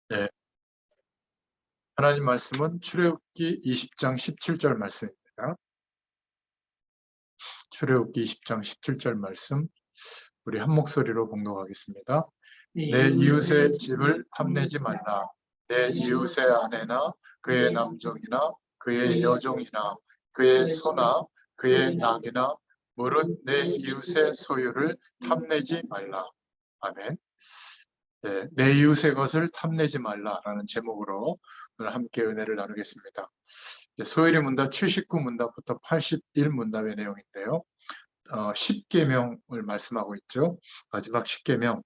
네, 하나님 말씀은 출애굽기 20장 17절 말씀입니다. 출애굽기 20장 17절 말씀 우리 한 목소리로 봉독하겠습니다. 내 이웃의 집을 탐내지 말라. 내 이웃의 아내나 그의 남종이나 그의 여종이나 그의 소나 그의 낙이나 물은 내 이웃의 소유를 탐내지 말라. 아멘. 네, 내 이웃의 것을 탐내지 말라라는 제목으로 오늘 함께 은혜를 나누겠습니다. 소요리 문답 79문답부터 81문답의 내용인데요. 10계명을 말씀하고 있죠. 마지막 10계명.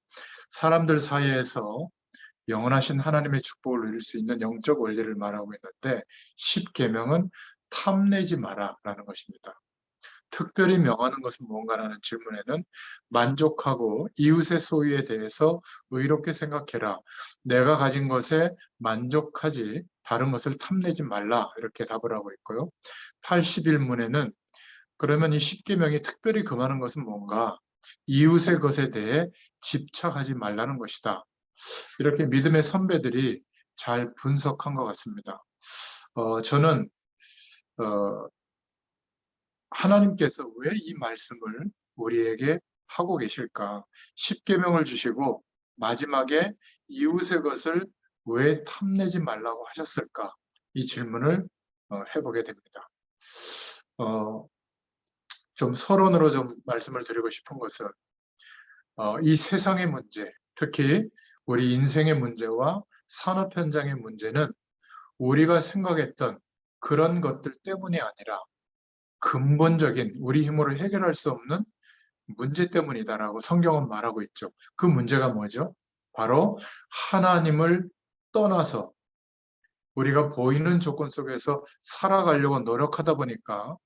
사람들 사이에서 영원하신 하나님의 축복을 누릴 수 있는 영적 원리를 말하고 있는데 10계명은 탐내지 마라라는 것입니다. 특별히 명하는 것은 뭔가라는 질문에는 만족하고 이웃의 소유에 대해서 의롭게 생각해라. 내가 가진 것에 만족하지 다른 것을 탐내지 말라. 이렇게 답을 하고 있고요. 81문에는 그러면 이 10계명이 특별히 금하는 것은 뭔가? 이웃의 것에 대해 집착하지 말라는 것이다. 이렇게 믿음의 선배들이 잘 분석한 것 같습니다. 저는 하나님께서 왜 이 말씀을 우리에게 하고 계실까? 10계명을 주시고 마지막에 이웃의 것을 왜 탐내지 말라고 하셨을까? 이 질문을 해보게 됩니다. 좀 서론으로 좀 말씀을 드리고 싶은 것은 이 세상의 문제, 특히 우리 인생의 문제와 산업 현장의 문제는 우리가 생각했던 그런 것들 때문이 아니라 근본적인 우리 힘으로 해결할 수 없는 문제 때문이다라고 성경은 말하고 있죠. 그 문제가 뭐죠? 바로 하나님을 떠나서 우리가 보이는 조건 속에서 살아가려고 노력하다 보니까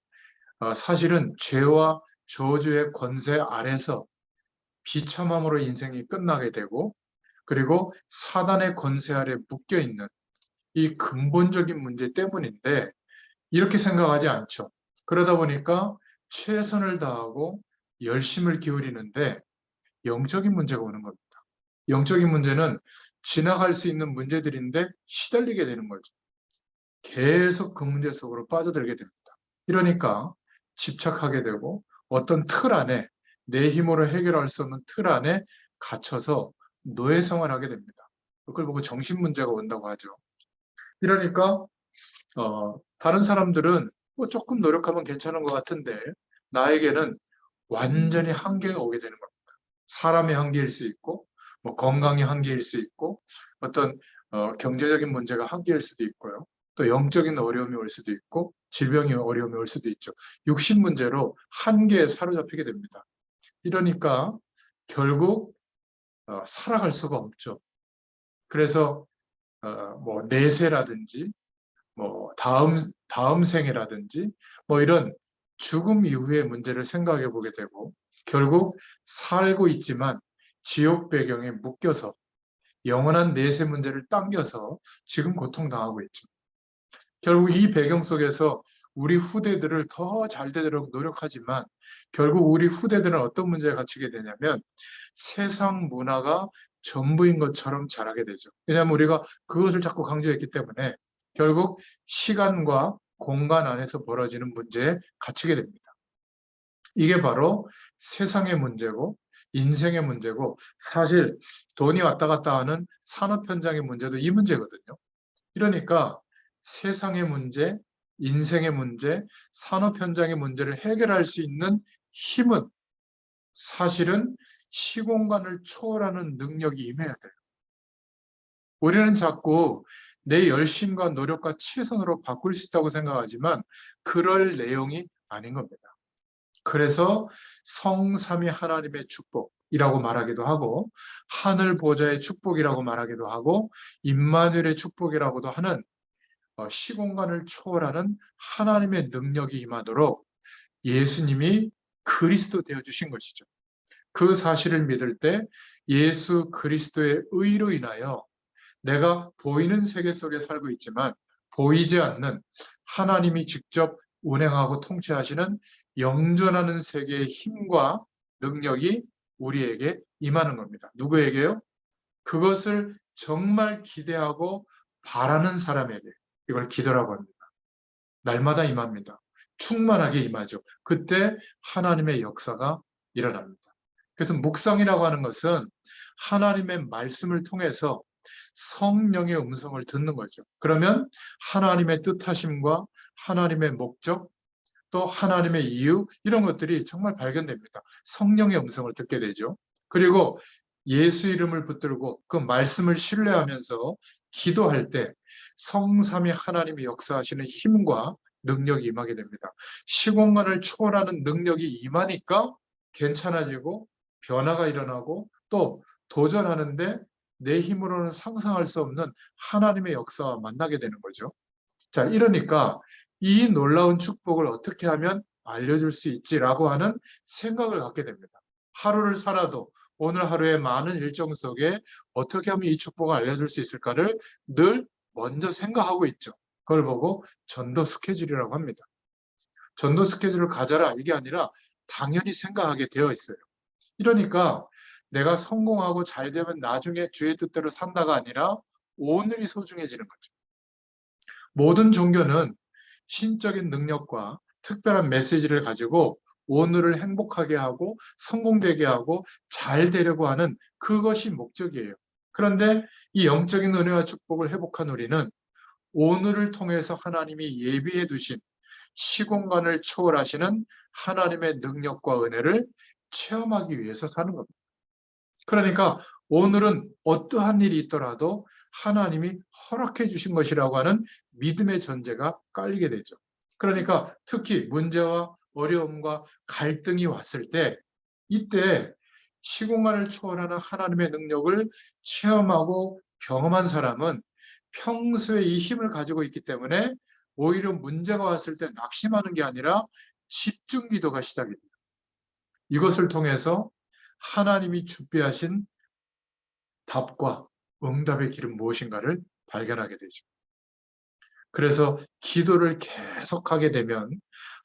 사실은 죄와 저주의 권세 아래서 비참함으로 인생이 끝나게 되고 그리고 사단의 권세 아래 묶여 있는 이 근본적인 문제 때문인데 이렇게 생각하지 않죠. 그러다 보니까 최선을 다하고 열심을 기울이는데 영적인 문제가 오는 겁니다. 영적인 문제는 지나갈 수 있는 문제들인데 시달리게 되는 거죠. 계속 그 문제 속으로 빠져들게 됩니다. 이러니까 집착하게 되고 어떤 틀 안에 내 힘으로 해결할 수 없는 틀 안에 갇혀서 노예 생활하게 됩니다. 그걸 보고 정신 문제가 온다고 하죠. 이러니까 다른 사람들은 뭐 조금 노력하면 괜찮은 것 같은데 나에게는 완전히 한계가 오게 되는 겁니다. 사람의 한계일 수 있고 뭐 건강의 한계일 수 있고 어떤 경제적인 문제가 한계일 수도 있고요. 또 영적인 어려움이 올 수도 있고 질병의 어려움이 올 수도 있죠. 육신 문제로 한계에 사로잡히게 됩니다. 이러니까 결국 살아갈 수가 없죠. 그래서 뭐 내세라든지 뭐 다음 생이라든지 뭐 이런 죽음 이후의 문제를 생각해 보게 되고 결국 살고 있지만 지옥 배경에 묶여서 영원한 내세 문제를 당겨서 지금 고통당하고 있죠. 결국 이 배경 속에서 우리 후대들을 더 잘 되도록 노력하지만 결국 우리 후대들은 어떤 문제에 갇히게 되냐면 세상 문화가 전부인 것처럼 자라게 되죠. 왜냐하면 우리가 그것을 자꾸 강조했기 때문에 결국 시간과 공간 안에서 벌어지는 문제에 갇히게 됩니다. 이게 바로 세상의 문제고 인생의 문제고 사실 돈이 왔다 갔다 하는 산업 현장의 문제도 이 문제거든요. 이러니까 세상의 문제, 인생의 문제, 산업 현장의 문제를 해결할 수 있는 힘은 사실은 시공간을 초월하는 능력이 임해야 돼요. 우리는 자꾸 내 열심과 노력과 최선으로 바꿀 수 있다고 생각하지만 그럴 내용이 아닌 겁니다. 그래서 성삼위 하나님의 축복이라고 말하기도 하고 하늘 보좌의 축복이라고 말하기도 하고 임마누엘의 축복이라고도 하는 시공간을 초월하는 하나님의 능력이 임하도록 예수님이 그리스도 되어주신 것이죠. 그 사실을 믿을 때 예수 그리스도의 의로 인하여 내가 보이는 세계 속에 살고 있지만 보이지 않는 하나님이 직접 운행하고 통치하시는 영존하는 세계의 힘과 능력이 우리에게 임하는 겁니다. 누구에게요? 그것을 정말 기대하고 바라는 사람에게 이걸 기도라고 합니다. 날마다 임합니다. 충만하게 임하죠. 그때 하나님의 역사가 일어납니다. 그래서 묵상이라고 하는 것은 하나님의 말씀을 통해서 성령의 음성을 듣는 거죠. 그러면 하나님의 뜻하심과 하나님의 목적, 또 하나님의 이유, 이런 것들이 정말 발견됩니다. 성령의 음성을 듣게 되죠. 그리고 예수 이름을 붙들고 그 말씀을 신뢰하면서 기도할 때 성삼위 하나님이 역사하시는 힘과 능력이 임하게 됩니다. 시공간을 초월하는 능력이 임하니까 괜찮아지고 변화가 일어나고 또 도전하는데 내 힘으로는 상상할 수 없는 하나님의 역사와 만나게 되는 거죠. 자, 이러니까 이 놀라운 축복을 어떻게 하면 알려줄 수 있지라고 하는 생각을 갖게 됩니다. 하루를 살아도 오늘 하루의 많은 일정 속에 어떻게 하면 이 축복을 알려줄 수 있을까를 늘 먼저 생각하고 있죠. 그걸 보고 전도 스케줄이라고 합니다. 전도 스케줄을 가져라 이게 아니라 당연히 생각하게 되어 있어요. 이러니까 내가 성공하고 잘 되면 나중에 주의 뜻대로 산다가 아니라 오늘이 소중해지는 거죠. 모든 종교는 신적인 능력과 특별한 메시지를 가지고 오늘을 행복하게 하고 성공되게 하고 잘 되려고 하는 그것이 목적이에요. 그런데 이 영적인 은혜와 축복을 회복한 우리는 오늘을 통해서 하나님이 예비해 두신 시공간을 초월하시는 하나님의 능력과 은혜를 체험하기 위해서 사는 겁니다. 그러니까 오늘은 어떠한 일이 있더라도 하나님이 허락해 주신 것이라고 하는 믿음의 전제가 깔리게 되죠. 그러니까 특히 문제와 어려움과 갈등이 왔을 때 이때 시공간을 초월하는 하나님의 능력을 체험하고 경험한 사람은 평소에 이 힘을 가지고 있기 때문에 오히려 문제가 왔을 때 낙심하는 게 아니라 집중 기도가 시작이 돼요. 이것을 통해서 하나님이 준비하신 답과 응답의 길은 무엇인가를 발견하게 되죠. 그래서 기도를 계속하게 되면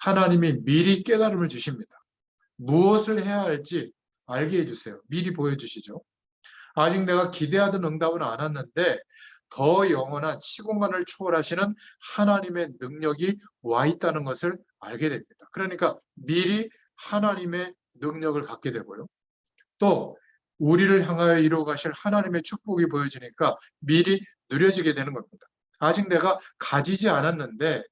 하나님이 미리 깨달음을 주십니다. 무엇을 해야 할지 알게 해주세요. 미리 보여주시죠. 아직 내가 기대하던 응답은 안 왔는데 더 영원한 시공간을 초월하시는 하나님의 능력이 와 있다는 것을 알게 됩니다. 그러니까 미리 하나님의 능력을 갖게 되고요. 또 우리를 향하여 이루어 가실 하나님의 축복이 보여지니까 미리 누려지게 되는 겁니다. 아직 내가 가지지 않았는데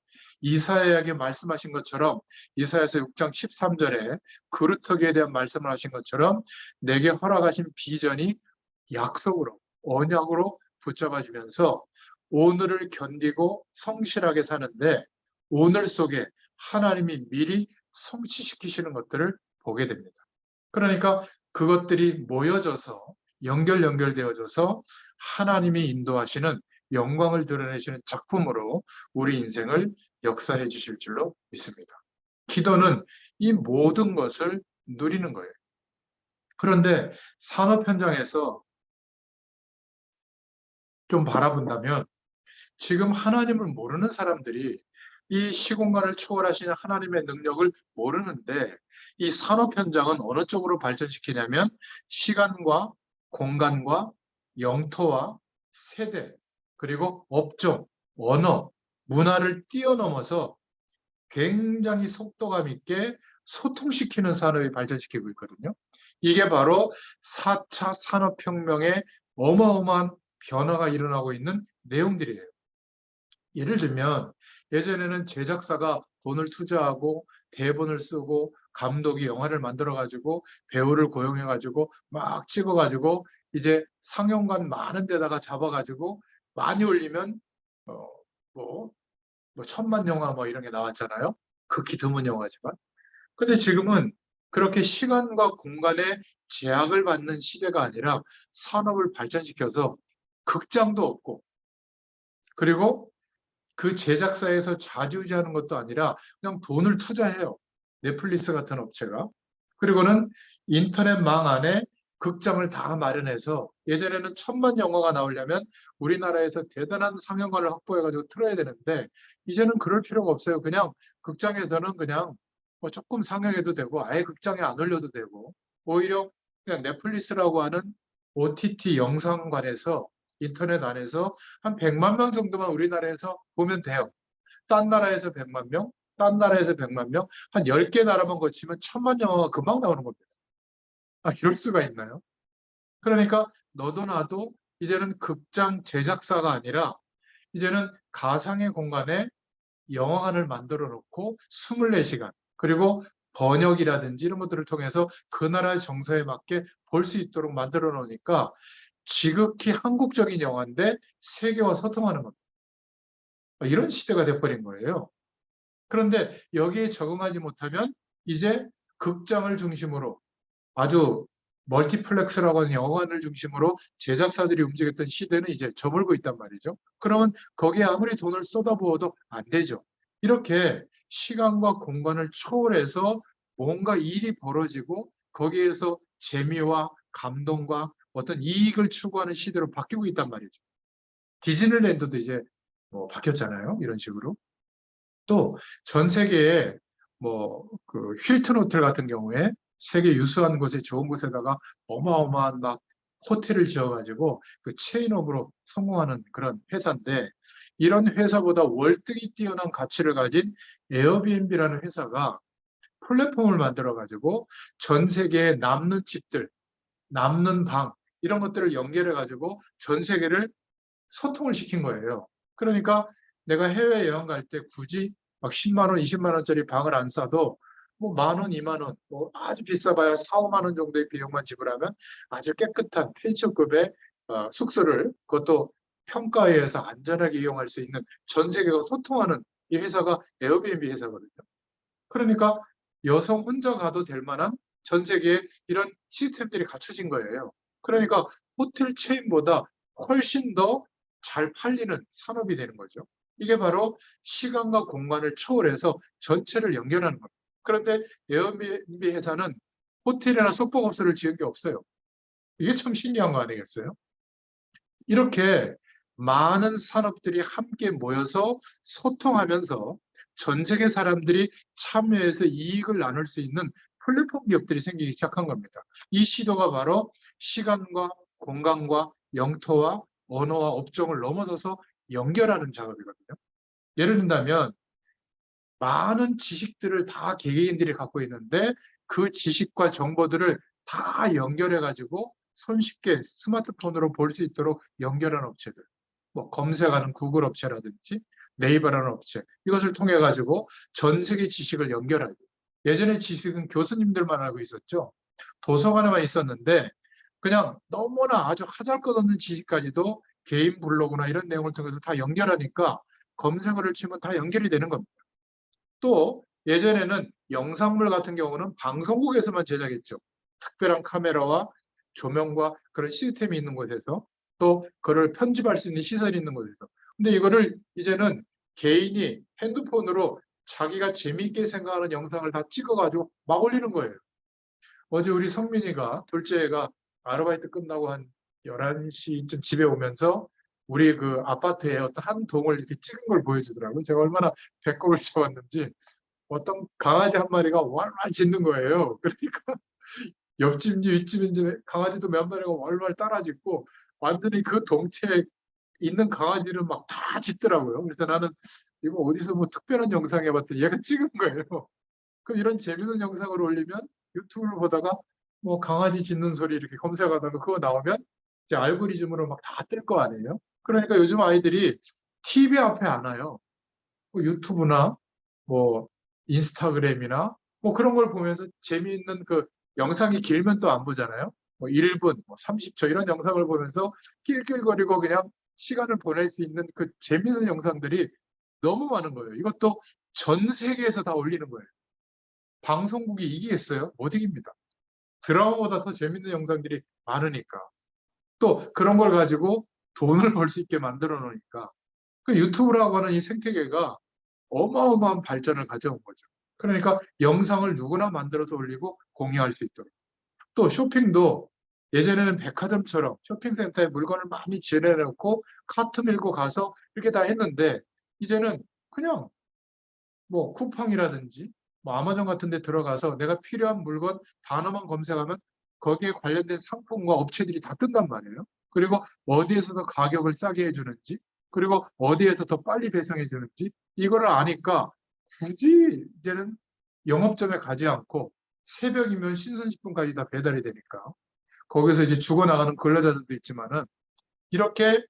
이사야에게 말씀하신 것처럼 이사야서 6장 13절에 그루터기에 대한 말씀을 하신 것처럼 내게 허락하신 비전이 약속으로 언약으로 붙잡아주면서 오늘을 견디고 성실하게 사는데 오늘 속에 하나님이 미리 성취시키시는 것들을 보게 됩니다. 그러니까 그것들이 모여져서 연결되어져서 하나님이 인도하시는 영광을 드러내시는 작품으로 우리 인생을 역사해 주실 줄로 믿습니다. 기도는 이 모든 것을 누리는 거예요. 그런데 산업 현장에서 좀 바라본다면 지금 하나님을 모르는 사람들이 이 시공간을 초월하시는 하나님의 능력을 모르는데 이 산업 현장은 어느 쪽으로 발전시키냐면 시간과 공간과 영토와 세대 그리고 업종, 언어, 문화를 뛰어넘어서 굉장히 속도감 있게 소통시키는 산업이 발전시키고 있거든요. 이게 바로 4차 산업혁명의 어마어마한 변화가 일어나고 있는 내용들이에요. 예를 들면 예전에는 제작사가 돈을 투자하고 대본을 쓰고 감독이 영화를 만들어 가지고 배우를 고용해 가지고 막 찍어 가지고 이제 상영관 많은 데다가 잡아 가지고 많이 올리면 어, 뭐, 1000만 영화 뭐 이런 게 나왔잖아요. 극히 드문 영화지만. 근데 지금은 그렇게 시간과 공간의 제약을 받는 시대가 아니라 산업을 발전시켜서 극장도 없고 그리고 그 제작사에서 좌지우지하는 것도 아니라 그냥 돈을 투자해요. 넷플릭스 같은 업체가. 그리고는 인터넷망 안에 극장을 다 마련해서 예전에는 1000만 영화가 나오려면 우리나라에서 대단한 상영관을 확보해가지고 틀어야 되는데 이제는 그럴 필요가 없어요. 그냥 극장에서는 그냥 뭐 조금 상영해도 되고 아예 극장에 안 올려도 되고 오히려 그냥 넷플릭스라고 하는 OTT 영상관에서 인터넷 안에서 한 100만 명 정도만 우리나라에서 보면 돼요. 딴 나라에서 100만 명, 딴 나라에서 100만 명, 한 10개 나라만 거치면 1000만 영화가 금방 나오는 겁니다. 아, 이럴 수가 있나요? 그러니까 너도 나도 이제는 극장 제작사가 아니라 이제는 가상의 공간에 영화관을 만들어 놓고 24시간 그리고 번역이라든지 이런 것들을 통해서 그 나라의 정서에 맞게 볼 수 있도록 만들어 놓으니까 지극히 한국적인 영화인데 세계와 소통하는 겁니다. 이런 시대가 돼버린 거예요. 그런데 여기에 적응하지 못하면 이제 극장을 중심으로 아주 멀티플렉스라고 하는 영화관을 중심으로 제작사들이 움직였던 시대는 이제 저물고 있단 말이죠. 그러면 거기에 아무리 돈을 쏟아부어도 안 되죠. 이렇게 시간과 공간을 초월해서 뭔가 일이 벌어지고 거기에서 재미와 감동과 어떤 이익을 추구하는 시대로 바뀌고 있단 말이죠. 디즈니랜드도 이제 뭐 바뀌었잖아요. 이런 식으로. 또 전 세계에 뭐 그 힐튼 호텔 같은 경우에 세계 유수한 곳에 좋은 곳에다가 어마어마한 막 호텔을 지어가지고 그 체인업으로 성공하는 그런 회사인데 이런 회사보다 월등히 뛰어난 가치를 가진 에어비앤비라는 회사가 플랫폼을 만들어가지고 전 세계에 남는 집들, 남는 방 이런 것들을 연결해가지고 전 세계를 소통을 시킨 거예요. 그러니까 내가 해외 여행 갈 때 굳이 막 10만 원, 20만 원짜리 방을 안 싸도 뭐 만 원, 2만 원, 뭐 아주 비싸봐야 4, 5만 원 정도의 비용만 지불하면 아주 깨끗한 펜션급의 숙소를 그것도 평가에 의해서 안전하게 이용할 수 있는 전 세계가 소통하는 이 회사가 에어비앤비 회사거든요. 그러니까 여성 혼자 가도 될 만한 전 세계에 이런 시스템들이 갖춰진 거예요. 그러니까 호텔 체인보다 훨씬 더 잘 팔리는 산업이 되는 거죠. 이게 바로 시간과 공간을 초월해서 전체를 연결하는 겁니다. 그런데 에어비앤비 회사는 호텔이나 숙박업소를 지은 게 없어요. 이게 참 신기한 거 아니겠어요? 이렇게 많은 산업들이 함께 모여서 소통하면서 전 세계 사람들이 참여해서 이익을 나눌 수 있는 플랫폼 기업들이 생기기 시작한 겁니다. 이 시도가 바로 시간과 공간과 영토와 언어와 업종을 넘어서서 연결하는 작업이거든요. 예를 든다면 많은 지식들을 다 개개인들이 갖고 있는데 그 지식과 정보들을 다 연결해 가지고 손쉽게 스마트폰으로 볼 수 있도록 연결한 업체들. 뭐 검색하는 구글 업체라든지 네이버라는 업체. 이것을 통해 가지고 전 세계 지식을 연결하고 예전에 지식은 교수님들만 알고 있었죠. 도서관에만 있었는데 그냥 너무나 아주 하잘것없는 지식까지도 개인 블로그나 이런 내용을 통해서 다 연결하니까 검색어를 치면 다 연결이 되는 겁니다. 또 예전에는 영상물 같은 경우는 방송국에서만 제작했죠. 특별한 카메라와 조명과 그런 시스템이 있는 곳에서 또 그걸 편집할 수 있는 시설이 있는 곳에서. 근데 이거를 이제는 개인이 핸드폰으로 자기가 재미있게 생각하는 영상을 다 찍어가지고 막 올리는 거예요. 어제 우리 성민이가 둘째 애가 아르바이트 끝나고 한 11시쯤 집에 오면서 우리 그 아파트에 어떤 한 동을 이렇게 찍은 걸 보여주더라고요. 제가 얼마나 배꼽을 잡았는지 어떤 강아지 한 마리가 왈왈 짖는 거예요. 그러니까 옆집인지 윗집인지 강아지도 몇 마리가 왈왈 따라 짖고 완전히 그 동체에 있는 강아지는 막 다 짖더라고요. 그래서 나는 이거 어디서 뭐 특별한 영상 해봤더니 얘가 찍은 거예요. 그럼 이런 재밌는 영상을 올리면 유튜브를 보다가 뭐 강아지 짖는 소리 이렇게 검색하다가 그거 나오면 이제 알고리즘으로 막 다 뜰 거 아니에요. 그러니까 요즘 아이들이 TV 앞에 안 와요. 뭐 유튜브나 뭐 인스타그램이나 뭐 그런 걸 보면서 재미있는 그 영상이 길면 또 안 보잖아요. 뭐 1분, 뭐 30초 이런 영상을 보면서 낄낄거리고 그냥 시간을 보낼 수 있는 그 재미있는 영상들이 너무 많은 거예요. 이것도 전 세계에서 다 올리는 거예요. 방송국이 이기겠어요? 못 이깁니다. 드라마보다 더 재밌는 영상들이 많으니까. 또 그런 걸 가지고 돈을 벌 수 있게 만들어 놓으니까. 그 유튜브라고 하는 이 생태계가 어마어마한 발전을 가져온 거죠. 그러니까 영상을 누구나 만들어서 올리고 공유할 수 있도록. 또 쇼핑도 예전에는 백화점처럼 쇼핑센터에 물건을 많이 지내놓고 카트 밀고 가서 이렇게 다 했는데 이제는 그냥 뭐 쿠팡이라든지 뭐 아마존 같은 데 들어가서 내가 필요한 물건 단어만 검색하면 거기에 관련된 상품과 업체들이 다 뜬단 말이에요. 그리고 어디에서 더 가격을 싸게 해주는지, 그리고 어디에서 더 빨리 배송해 주는지 이거를 아니까 굳이 이제는 영업점에 가지 않고 새벽이면 신선식품까지 다 배달이 되니까 거기서 이제 죽어나가는 근로자들도 있지만은 이렇게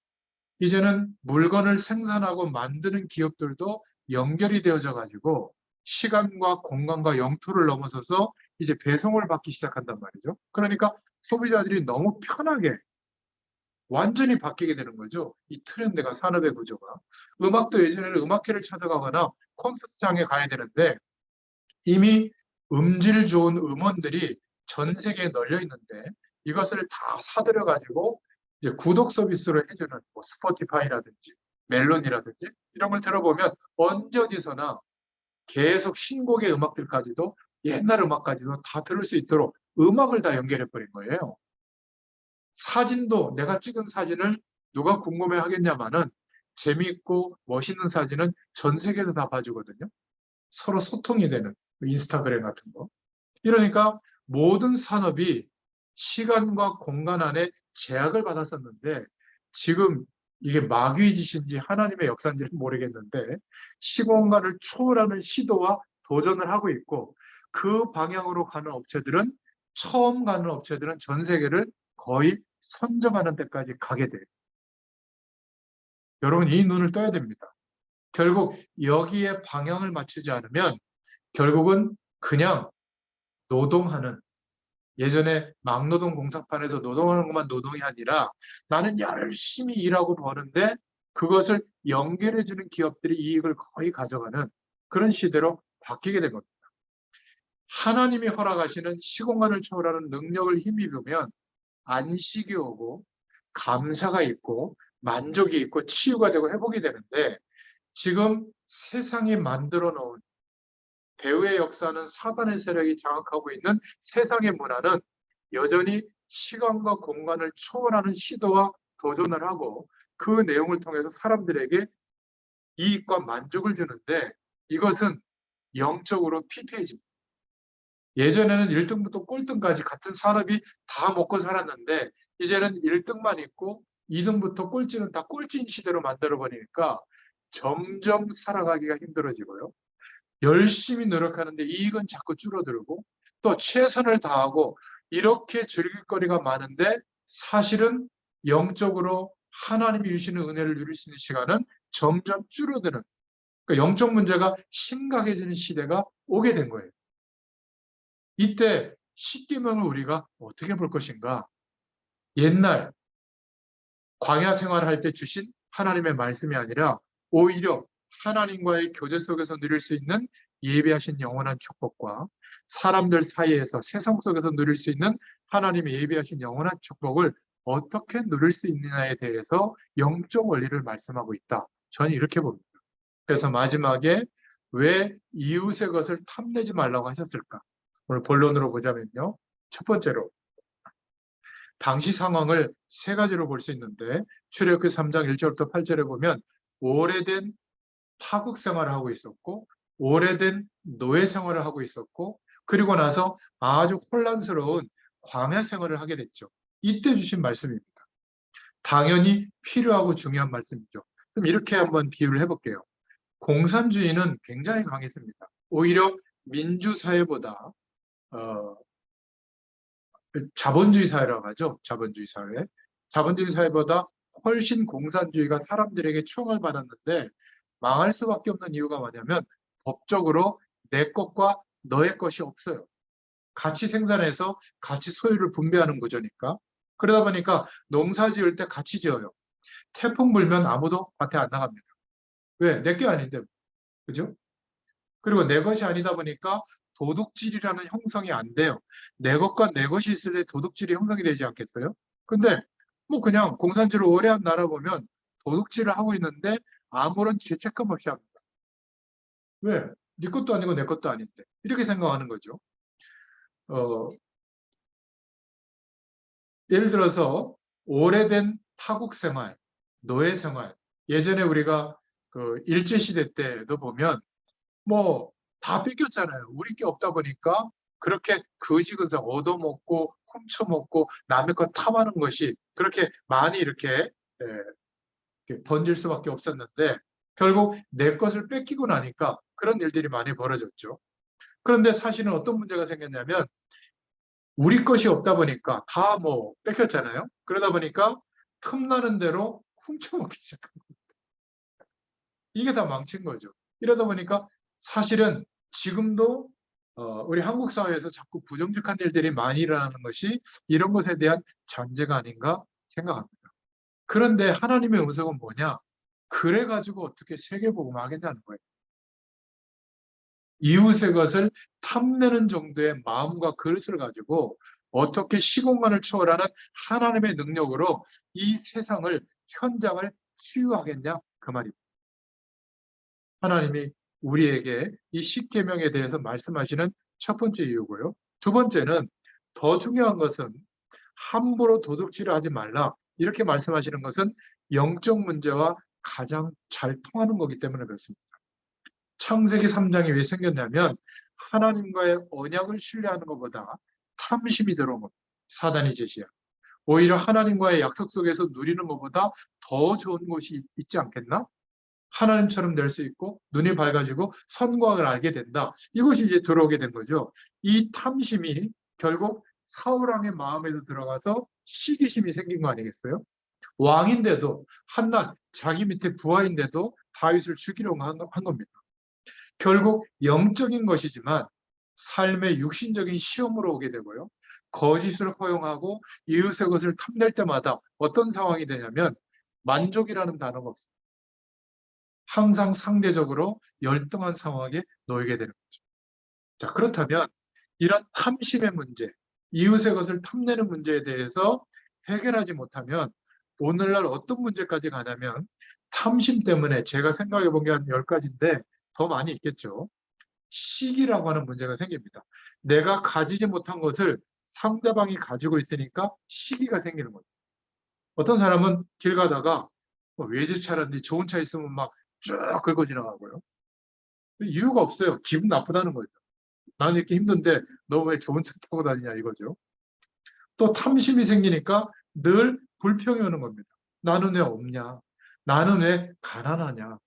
이제는 물건을 생산하고 만드는 기업들도 연결이 되어져 가지고 시간과 공간과 영토를 넘어서서 이제 배송을 받기 시작한단 말이죠. 그러니까 소비자들이 너무 편하게 완전히 바뀌게 되는 거죠. 이 트렌드가, 산업의 구조가. 음악도 예전에는 음악회를 찾아가거나 콘서트장에 가야 되는데 이미 음질 좋은 음원들이 전 세계에 널려 있는데 이것을 다 사들여 가지고 이제 구독 서비스로 해주는 뭐 스포티파이라든지 멜론이라든지 이런 걸 들어보면 언제 어디서나 계속 신곡의 음악들까지도 옛날 음악까지도 다 들을 수 있도록 음악을 다 연결해 버린 거예요. 사진도 내가 찍은 사진을 누가 궁금해 하겠냐마는 재미있고 멋있는 사진은 전 세계에서 다 봐주거든요. 서로 소통이 되는 인스타그램 같은 거. 이러니까 모든 산업이 시간과 공간 안에 제약을 받았었는데 지금 이게 마귀의 짓인지 하나님의 역사인지는 모르겠는데 시공간을 초월하는 시도와 도전을 하고 있고 그 방향으로 가는 업체들은 처음 가는 업체들은 전 세계를 거의 선점하는 데까지 가게 돼요. 여러분 이 눈을 떠야 됩니다. 결국 여기에 방향을 맞추지 않으면 결국은 그냥 노동하는 예전에 막노동 공사판에서 노동하는 것만 노동이 아니라 나는 열심히 일하고 버는데 그것을 연결해주는 기업들이 이익을 거의 가져가는 그런 시대로 바뀌게 된 겁니다. 하나님이 허락하시는 시공간을 초월하는 능력을 힘입으면 안식이 오고 감사가 있고 만족이 있고 치유가 되고 회복이 되는데 지금 세상이 만들어 놓은 배후의 역사는 사단의 세력이 장악하고 있는 세상의 문화는 여전히 시간과 공간을 초월하는 시도와 도전을 하고 그 내용을 통해서 사람들에게 이익과 만족을 주는데 이것은 영적으로 피폐해집니다. 예전에는 1등부터 꼴등까지 같은 산업이 다 먹고 살았는데 이제는 1등만 있고 2등부터 꼴찌는 다 꼴찌인 시대로 만들어버리니까 점점 살아가기가 힘들어지고요. 열심히 노력하는데 이익은 자꾸 줄어들고 또 최선을 다하고 이렇게 즐길 거리가 많은데 사실은 영적으로 하나님이 주시는 은혜를 누릴 수 있는 시간은 점점 줄어드는 그러니까 영적 문제가 심각해지는 시대가 오게 된 거예요. 이때 십계명을 우리가 어떻게 볼 것인가? 옛날 광야 생활할 때 주신 하나님의 말씀이 아니라 오히려 하나님과의 교제 속에서 누릴 수 있는 예비하신 영원한 축복과 사람들 사이에서 세상 속에서 누릴 수 있는 하나님의 예비하신 영원한 축복을 어떻게 누릴 수 있느냐에 대해서 영적 원리를 말씀하고 있다. 저는 이렇게 봅니다. 그래서 마지막에 왜 이웃의 것을 탐내지 말라고 하셨을까? 오늘 본론으로 보자면요. 첫 번째로 당시 상황을 세 가지로 볼 수 있는데 출애굽기 3장 1절부터 8절에 보면 오래된 타국 생활을 하고 있었고 오래된 노예 생활을 하고 있었고 그리고 나서 아주 혼란스러운 광야 생활을 하게 됐죠. 이때 주신 말씀입니다. 당연히 필요하고 중요한 말씀이죠. 그럼 이렇게 한번 비유를 해볼게요. 공산주의는 굉장히 강했습니다. 오히려 민주사회보다 자본주의 사회라고 하죠. 자본주의 사회. 자본주의 사회보다 훨씬 공산주의가 사람들에게 추앙을 받았는데 망할 수밖에 없는 이유가 뭐냐면 법적으로 내 것과 너의 것이 없어요. 같이 생산해서 같이 소유를 분배하는 구조니까. 그러다 보니까 농사 지을 때 같이 지어요. 태풍 불면 아무도 밭에 안 나갑니다. 왜? 내 게 아닌데. 그죠? 그리고 내 것이 아니다 보니까 도둑질이라는 형성이 안 돼요. 내 것과 내 것이 있을 때 도둑질이 형성이 되지 않겠어요? 근데 뭐 그냥 공산주의를 오래 한 나라 보면 도둑질을 하고 있는데 아무런 죄책감 없이 합니다. 왜? 네 것도 아니고 내 것도 아닌데. 이렇게 생각하는 거죠. 예를 들어서 오래된 타국 생활, 노예 생활. 예전에 우리가 그 일제시대 때도 보면 뭐 다 뺏겼잖아요. 우리 게 없다 보니까 그렇게 거지근성 얻어먹고 훔쳐먹고 남의 것 탐하는 것이 그렇게 많이 이렇게 번질 수밖에 없었는데 결국 내 것을 뺏기고 나니까 그런 일들이 많이 벌어졌죠. 그런데 사실은 어떤 문제가 생겼냐면 우리 것이 없다 보니까 다 뭐 뺏겼잖아요. 그러다 보니까 틈나는 대로 훔쳐먹기 시작한 거예요. 이게 다 망친 거죠. 이러다 보니까 사실은 지금도 우리 한국 사회에서 자꾸 부정직한 일들이 많이 일어나는 것이 이런 것에 대한 전제가 아닌가 생각합니다. 그런데 하나님의 음성은 뭐냐? 그래가지고 어떻게 세계복음을 하겠냐는 거예요. 이웃의 것을 탐내는 정도의 마음과 그릇을 가지고 어떻게 시공간을 초월하는 하나님의 능력으로 이 세상을, 현장을 치유하겠냐? 그 말입니다. 하나님이 우리에게 이 십계명에 대해서 말씀하시는 첫 번째 이유고요. 두 번째는 더 중요한 것은 함부로 도둑질을 하지 말라. 이렇게 말씀하시는 것은 영적 문제와 가장 잘 통하는 거기 때문에 그렇습니다. 창세기 3장이 왜 생겼냐면 하나님과의 언약을 신뢰하는 것보다 탐심이 들어온 겁니다. 사단이 제시한. 오히려 하나님과의 약속 속에서 누리는 것보다 더 좋은 것이 있지 않겠나? 하나님처럼 될 수 있고 눈이 밝아지고 선과 악을 알게 된다. 이것이 이제 들어오게 된 거죠. 이 탐심이 결국 사울왕의 마음에도 들어가서 시기심이 생긴 거 아니겠어요? 왕인데도 한낱 자기 밑에 부하인데도 다윗을 죽이려고 한 겁니다. 결국 영적인 것이지만 삶의 육신적인 시험으로 오게 되고요. 거짓을 허용하고 이웃의 것을 탐낼 때마다 어떤 상황이 되냐면 만족이라는 단어가 없습니다. 항상 상대적으로 열등한 상황에 놓이게 되는 거죠. 자, 그렇다면 이런 탐심의 문제, 이웃의 것을 탐내는 문제에 대해서 해결하지 못하면 오늘날 어떤 문제까지 가냐면 탐심 때문에 제가 생각해 본 게 한 10가지인데 더 많이 있겠죠. 시기라고 하는 문제가 생깁니다. 내가 가지지 못한 것을 상대방이 가지고 있으니까 시기가 생기는 거죠. 어떤 사람은 길 가다가 외제차라든지 좋은 차 있으면 막 쭉 긁고 지나가고요. 이유가 없어요. 기분 나쁘다는 거죠. 나는 이렇게 힘든데 너 왜 좋은 차 타고 다니냐 이거죠. 또 탐심이 생기니까 늘 불평이 오는 겁니다. 나는 왜 없냐? 나는 왜 가난하냐?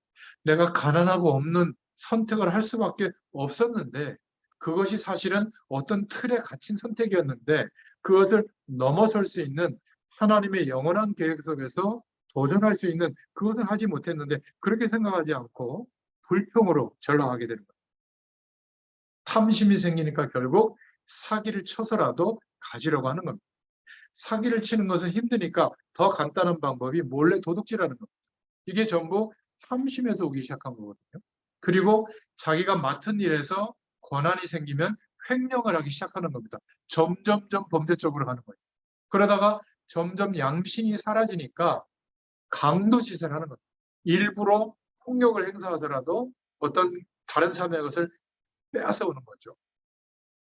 내가 가난하고 없는 선택을 할 수밖에 없었는데 그것이 사실은 어떤 틀에 갇힌 선택이었는데 그것을 넘어설 수 있는 하나님의 영원한 계획 속에서 도전할 수 있는 그것을 하지 못했는데 그렇게 생각하지 않고 불평으로 전락하게 되는 거예요. 탐심이 생기니까 결국 사기를 쳐서라도 가지려고 하는 겁니다. 사기를 치는 것은 힘드니까 더 간단한 방법이 몰래 도둑질하는 겁니다. 이게 전부 탐심에서 오기 시작한 거거든요. 그리고 자기가 맡은 일에서 권한이 생기면 횡령을 하기 시작하는 겁니다. 점점점 범죄적으로 가는 거예요. 그러다가 점점 양심이 사라지니까 강도짓을 하는 겁니다. 일부러 폭력을 행사해서라도 어떤 다른 사람의 것을 빼앗아오는 거죠.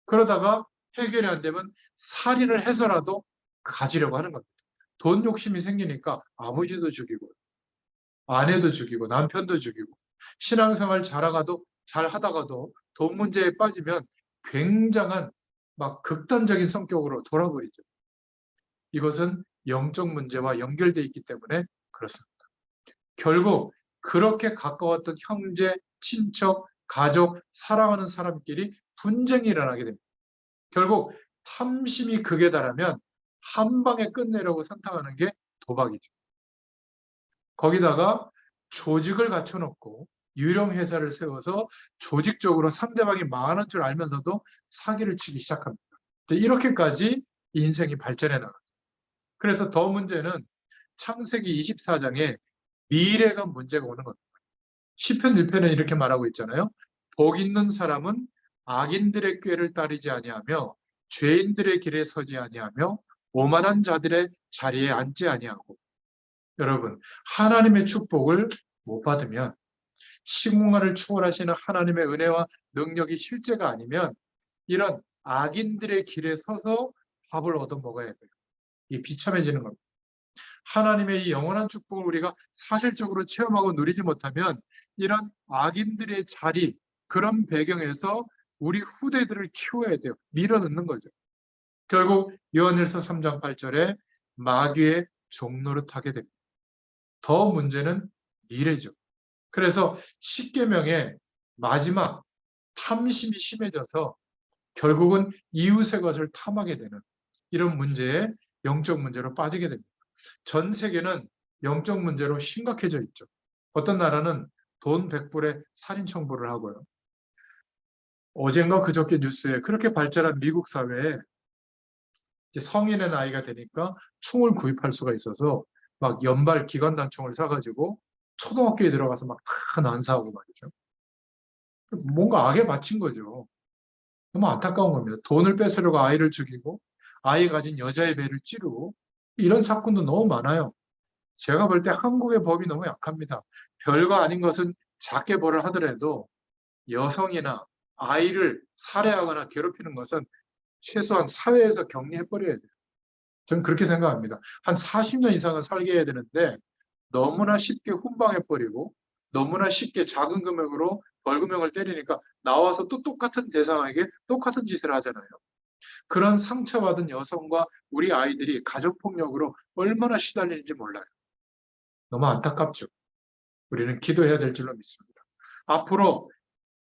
그러다가 해결이 안 되면 살인을 해서라도 가지려고 하는 겁니다. 돈 욕심이 생기니까 아버지도 죽이고 아내도 죽이고 남편도 죽이고 신앙생활 잘 하다가도 돈 문제에 빠지면 굉장한 막 극단적인 성격으로 돌아버리죠. 이것은 영적 문제와 연결되어 있기 때문에 그렇습니다. 결국 그렇게 가까웠던 형제, 친척, 가족, 사랑하는 사람끼리 분쟁이 일어나게 됩니다. 결국 탐심이 극에 달하면 한 방에 끝내려고 선택하는 게 도박이죠. 거기다가 조직을 갖춰놓고 유령 회사를 세워서 조직적으로 상대방이 망하는 줄 알면서도 사기를 치기 시작합니다. 이렇게까지 인생이 발전해 나가죠. 그래서 더 문제는 창세기 24장에 미래가 문제가 오는 겁니다. 시편 1편에 이렇게 말하고 있잖아요. 복 있는 사람은 악인들의 꾀를 따르지 아니하며 죄인들의 길에 서지 아니하며 오만한 자들의 자리에 앉지 아니하고. 여러분, 하나님의 축복을 못 받으면 시공간을 초월하시는 하나님의 은혜와 능력이 실제가 아니면 이런 악인들의 길에 서서 밥을 얻어 먹어야 돼요. 이 비참해지는 겁니다. 하나님의 이 영원한 축복을 우리가 사실적으로 체험하고 누리지 못하면 이런 악인들의 자리, 그런 배경에서 우리 후대들을 키워야 돼요. 밀어넣는 거죠. 결국 요한일서 3장 8절에 마귀의 종로를 타게 됩니다. 더 문제는 미래죠. 그래서 십계명의 마지막 탐심이 심해져서 결국은 이웃의 것을 탐하게 되는 이런 문제에 영적 문제로 빠지게 됩니다. 전 세계는 영적 문제로 심각해져 있죠. 어떤 나라는 돈 100불에 살인 청부를 하고요. 어젠가 그저께 뉴스에 그렇게 발달한 미국 사회에 이제 성인의 나이가 되니까 총을 구입할 수가 있어서 막 연발 기관단총을 사가지고 초등학교에 들어가서 막 다 난사하고 말이죠. 뭔가 악에 바친 거죠. 너무 안타까운 겁니다. 돈을 뺏으려고 아이를 죽이고 아이 가진 여자의 배를 찌르고 이런 사건도 너무 많아요. 제가 볼 때 한국의 법이 너무 약합니다. 별거 아닌 것은 작게 벌을 하더라도 여성이나 아이를 살해하거나 괴롭히는 것은 최소한 사회에서 격리해버려야 돼요. 저는 그렇게 생각합니다. 한 40년 이상은 살게 해야 되는데 너무나 쉽게 훈방해버리고 너무나 쉽게 작은 금액으로 벌금형을 때리니까 나와서 또 똑같은 대상에게 똑같은 짓을 하잖아요. 그런 상처받은 여성과 우리 아이들이 가족폭력으로 얼마나 시달리는지 몰라요. 너무 안타깝죠. 우리는 기도해야 될 줄로 믿습니다. 앞으로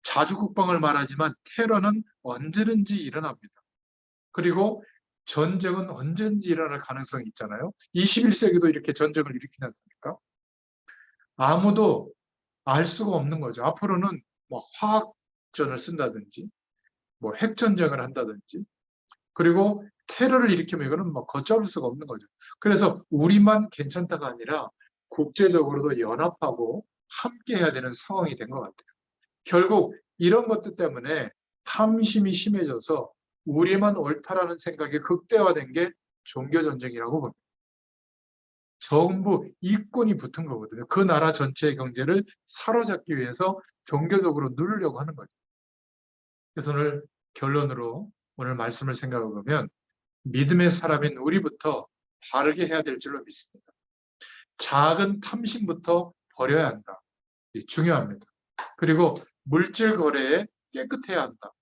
자주 국방을 말하지만 테러는 언제든지 일어납니다. 그리고 전쟁은 언제든지 일어날 가능성이 있잖아요. 21세기도 이렇게 전쟁을 일으키지 않습니까? 아무도 알 수가 없는 거죠. 앞으로는 뭐 화학전을 쓴다든지 뭐 핵전쟁을 한다든지 그리고 테러를 일으키면 이거는 뭐 걷잡을 수가 없는 거죠. 그래서 우리만 괜찮다가 아니라 국제적으로도 연합하고 함께 해야 되는 상황이 된 것 같아요. 결국 이런 것들 때문에 탐심이 심해져서 우리만 옳다라는 생각이 극대화된 게 종교전쟁이라고 봅니다. 전부 이권이 붙은 거거든요. 그 나라 전체의 경제를 사로잡기 위해서 종교적으로 누르려고 하는 거죠. 그래서 오늘 결론으로 오늘 말씀을 생각해 보면 믿음의 사람인 우리부터 바르게 해야 될 줄로 믿습니다. 작은 탐심부터 버려야 한다. 중요합니다. 그리고 물질 거래에 깨끗해야 한다.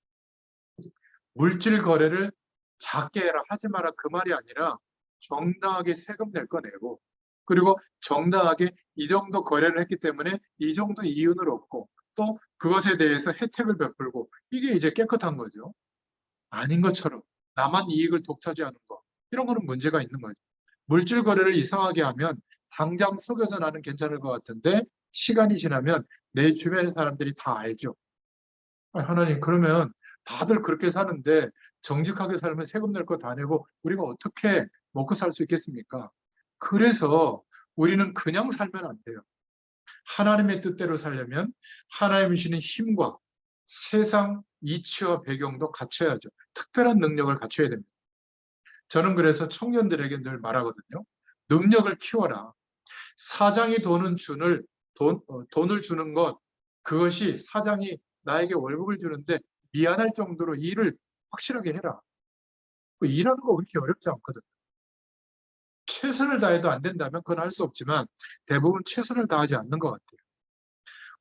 물질 거래를 작게 해라 하지 마라 그 말이 아니라 정당하게 세금 낼 거 내고 그리고 정당하게 이 정도 거래를 했기 때문에 이 정도 이윤을 얻고 또 그것에 대해서 혜택을 베풀고 이게 이제 깨끗한 거죠. 아닌 것처럼 나만 이익을 독차지하는 거 이런 거는 문제가 있는 거죠. 물질 거래를 이상하게 하면 당장 속여서 나는 괜찮을 것 같은데 시간이 지나면 내 주변의 사람들이 다 알죠. 하나님 그러면 다들 그렇게 사는데 정직하게 살면 세금 낼 거 다 내고 우리가 어떻게 먹고 살 수 있겠습니까? 그래서 우리는 그냥 살면 안 돼요. 하나님의 뜻대로 살려면 하나님이 주시는 힘과 세상 이치와 배경도 갖춰야죠. 특별한 능력을 갖춰야 됩니다. 저는 그래서 청년들에게 늘 말하거든요. 능력을 키워라. 사장이 돈을 주는 것, 그것이 사장이 나에게 월급을 주는데 미안할 정도로 일을 확실하게 해라. 일하는 거 그렇게 어렵지 않거든요. 최선을 다해도 안 된다면 그건 할 수 없지만 대부분 최선을 다하지 않는 것 같아요.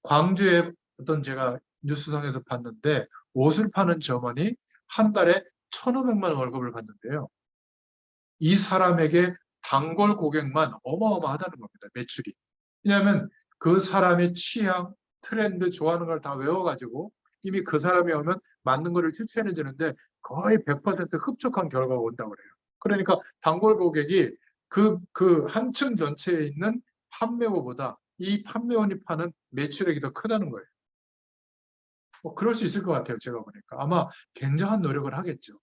광주에 어떤 제가 뉴스상에서 봤는데 옷을 파는 점원이 한 달에 1,500만 원 월급을 받는데요. 이 사람에게 단골 고객만 어마어마하다는 겁니다. 매출이. 왜냐하면 그 사람의 취향, 트렌드, 좋아하는 걸 다 외워가지고 이미 그 사람이 오면 맞는 거를 추천해 주는데 거의 100% 흡족한 결과가 온다고 그래요. 그러니까 단골 고객이 그 한 층 전체에 있는 판매고보다 이 판매원이 파는 매출액이 더 크다는 거예요. 그럴 수 있을 것 같아요. 제가 보니까. 아마 굉장한 노력을 하겠죠.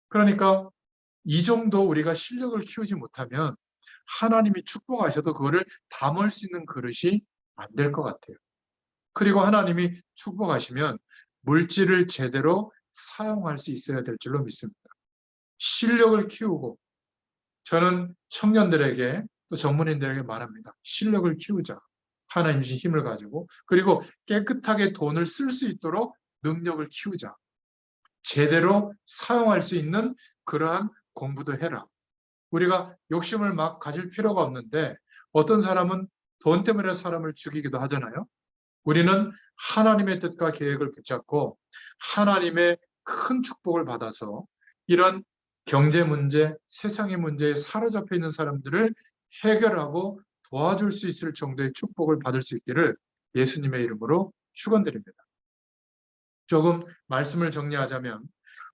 그러니까 이 정도 우리가 실력을 키우지 못하면 하나님이 축복하셔도 그거를 담을 수 있는 그릇이 안 될 것 같아요. 그리고 하나님이 축복하시면 물질을 제대로 사용할 수 있어야 될 줄로 믿습니다. 실력을 키우고 저는 청년들에게 또 전문인들에게 말합니다. 실력을 키우자. 하나님 주신 힘을 가지고 그리고 깨끗하게 돈을 쓸 수 있도록 능력을 키우자. 제대로 사용할 수 있는 그러한 공부도 해라. 우리가 욕심을 막 가질 필요가 없는데 어떤 사람은 돈 때문에 사람을 죽이기도 하잖아요. 우리는 하나님의 뜻과 계획을 붙잡고 하나님의 큰 축복을 받아서 이런 경제 문제, 세상의 문제에 사로잡혀 있는 사람들을 해결하고 도와줄 수 있을 정도의 축복을 받을 수 있기를 예수님의 이름으로 축원드립니다. 조금 말씀을 정리하자면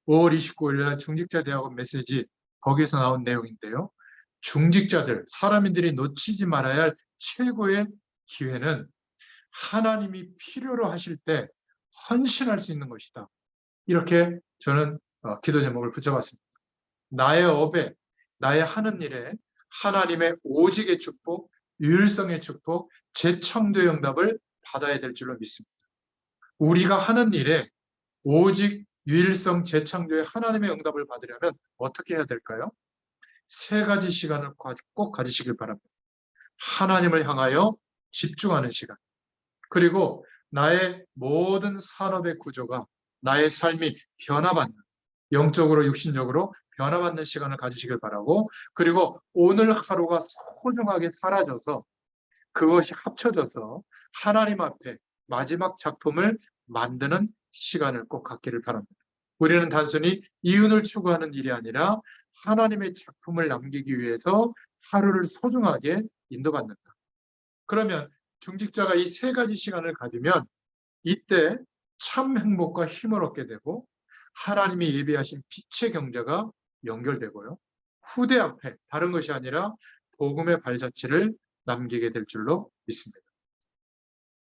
5월 29일 날 중직자 대학원 메시지 거기에서 나온 내용인데요. 중직자들, 사람들이 놓치지 말아야 할 최고의 기회는 하나님이 필요로 하실 때 헌신할 수 있는 것이다. 이렇게 저는 기도 제목을 붙여봤습니다. 나의 업에, 나의 하는 일에 하나님의 오직의 축복, 유일성의 축복, 재창조의 응답을 받아야 될 줄로 믿습니다. 우리가 하는 일에 오직 유일성, 재창조의 하나님의 응답을 받으려면 어떻게 해야 될까요? 세 가지 시간을 꼭 가지시길 바랍니다. 하나님을 향하여 집중하는 시간. 그리고 나의 모든 산업의 구조가, 나의 삶이 변화받는, 영적으로 육신적으로 변화받는 시간을 가지시길 바라고, 그리고 오늘 하루가 소중하게 사라져서 그것이 합쳐져서 하나님 앞에 마지막 작품을 만드는 시간을 꼭 갖기를 바랍니다. 우리는 단순히 이윤을 추구하는 일이 아니라 하나님의 작품을 남기기 위해서 하루를 소중하게 인도받는다. 그러면 중직자가 이 세 가지 시간을 가지면 이때 참 행복과 힘을 얻게 되고 하나님이 예비하신 빛의 경제가 연결되고요. 후대 앞에 다른 것이 아니라 복음의 발자취를 남기게 될 줄로 믿습니다.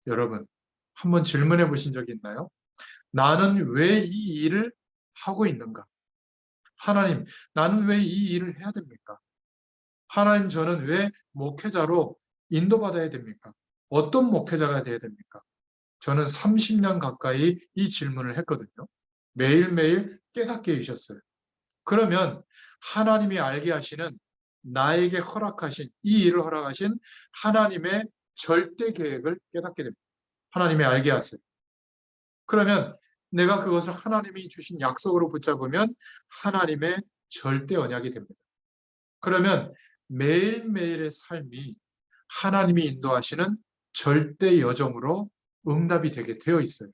여러분, 한번 질문해 보신 적이 있나요? 나는 왜 이 일을 하고 있는가? 하나님, 나는 왜 이 일을 해야 됩니까? 하나님, 저는 왜 목회자로 인도받아야 됩니까? 어떤 목회자가 돼야 됩니까? 저는 30년 가까이 이 질문을 했거든요. 매일매일 깨닫게 해주셨어요. 그러면 하나님이 알게 하시는, 나에게 허락하신, 이 일을 허락하신 하나님의 절대 계획을 깨닫게 됩니다. 하나님이 알게 하세요. 그러면 내가 그것을 하나님이 주신 약속으로 붙잡으면 하나님의 절대 언약이 됩니다. 그러면 매일매일의 삶이 하나님이 인도하시는 절대 여정으로 응답이 되게 되어 있어요.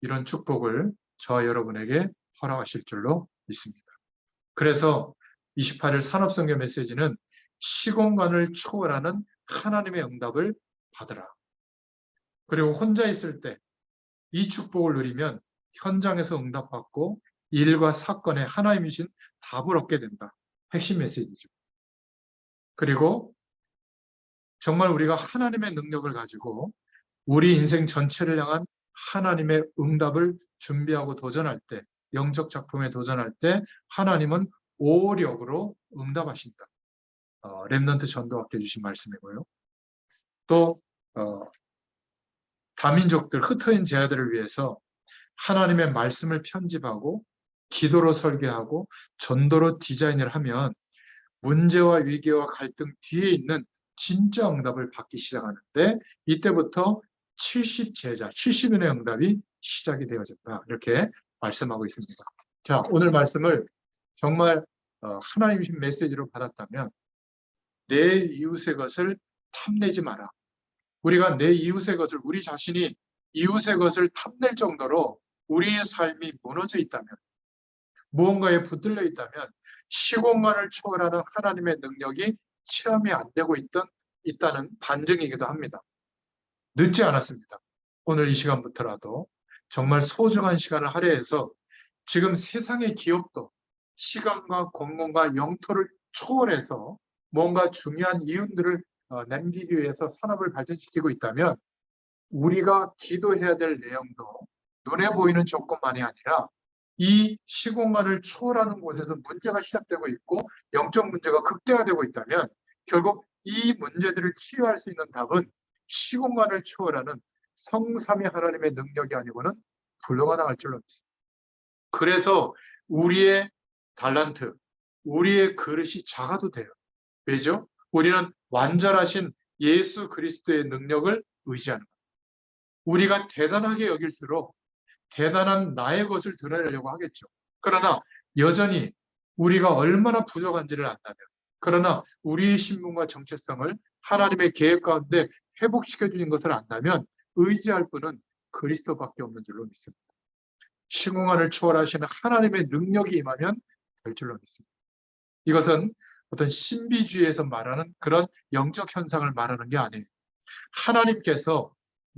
이런 축복을 저와 여러분에게 허락하실 줄로 믿습니다. 그래서 28일 산업선교 메시지는 시공간을 초월하는 하나님의 응답을 받으라. 그리고 혼자 있을 때 이 축복을 누리면 현장에서 응답받고 일과 사건에 하나님이신 답을 얻게 된다. 핵심 메시지죠. 그리고 정말 우리가 하나님의 능력을 가지고 우리 인생 전체를 향한 하나님의 응답을 준비하고 도전할 때, 영적 작품에 도전할 때 하나님은 오력으로 응답하신다. 렘넌트 전도학교 주신 말씀이고요. 또 다민족들, 흩어진 제자들을 위해서 하나님의 말씀을 편집하고 기도로 설계하고 전도로 디자인을 하면 문제와 위기와 갈등 뒤에 있는 진짜 응답을 받기 시작하는데 이때부터 70제자, 70인의 응답이 시작이 되어졌다. 이렇게 말씀하고 있습니다. 자, 오늘 말씀을 정말 하나님의 메시지로 받았다면 내 이웃의 것을 탐내지 마라. 우리가 내 이웃의 것을, 우리 자신이 이웃의 것을 탐낼 정도로 우리의 삶이 무너져 있다면, 무언가에 붙들려 있다면 시공간을 초월하는 하나님의 능력이 체험이 안 되고 있다는 반증이기도 합니다. 늦지 않았습니다. 오늘 이 시간부터라도 정말 소중한 시간을 할애해서 지금 세상의 기업도 시간과 공간과 영토를 초월해서 뭔가 중요한 이윤들을 남기기 위해서 산업을 발전시키고 있다면 우리가 기도해야 될 내용도 눈에 보이는 조건만이 아니라 이 시공간을 초월하는 곳에서 문제가 시작되고 있고 영적 문제가 극대화되고 있다면 결국 이 문제들을 치유할 수 있는 답은 시공간을 초월하는 성삼위 하나님의 능력이 아니고는 불가능할 줄로 믿습니다. 그래서 우리의 달란트, 우리의 그릇이 작아도 돼요. 왜죠? 우리는 완전하신 예수 그리스도의 능력을 의지하는 거예요. 우리가 대단하게 여길수록 대단한 나의 것을 드러내려고 하겠죠. 그러나 여전히 우리가 얼마나 부족한지를 안다면, 그러나 우리의 신분과 정체성을 하나님의 계획 가운데 회복시켜 주는 것을 안다면 의지할 분은 그리스도밖에 없는 줄로 믿습니다. 시공간을 초월하시는 하나님의 능력이 임하면 될 줄로 믿습니다. 이것은 어떤 신비주의에서 말하는 그런 영적 현상을 말하는 게 아니에요. 하나님께서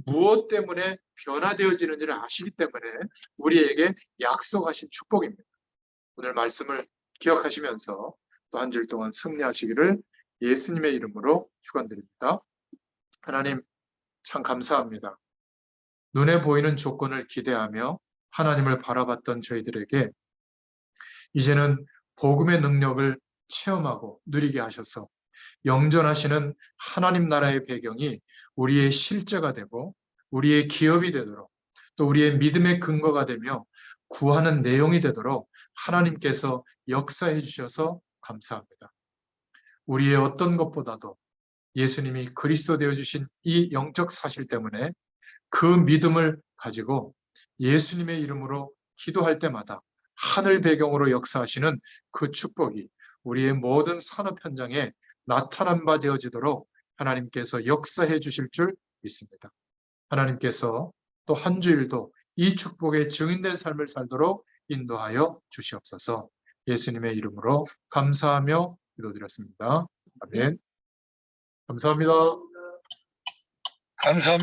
무엇 때문에 변화되어지는지를 아시기 때문에 우리에게 약속하신 축복입니다. 오늘 말씀을 기억하시면서 또 한 주일 동안 승리하시기를 예수님의 이름으로 축원드립니다. 하나님 참 감사합니다. 눈에 보이는 조건을 기대하며 하나님을 바라봤던 저희들에게 이제는 복음의 능력을 체험하고 누리게 하셔서 영전하시는 하나님 나라의 배경이 우리의 실제가 되고 우리의 기업이 되도록 또 우리의 믿음의 근거가 되며 구하는 내용이 되도록 하나님께서 역사해 주셔서 감사합니다. 우리의 어떤 것보다도 예수님이 그리스도 되어 주신 이 영적 사실 때문에 그 믿음을 가지고 예수님의 이름으로 기도할 때마다 하늘 배경으로 역사하시는 그 축복이 우리의 모든 산업 현장에 나타난 바 되어지도록 하나님께서 역사해 주실 줄 믿습니다. 하나님께서 또 한 주일도 이 축복의 증인된 삶을 살도록 인도하여 주시옵소서. 예수님의 이름으로 감사하며 기도드렸습니다. 아멘. 감사합니다. 감사합니다.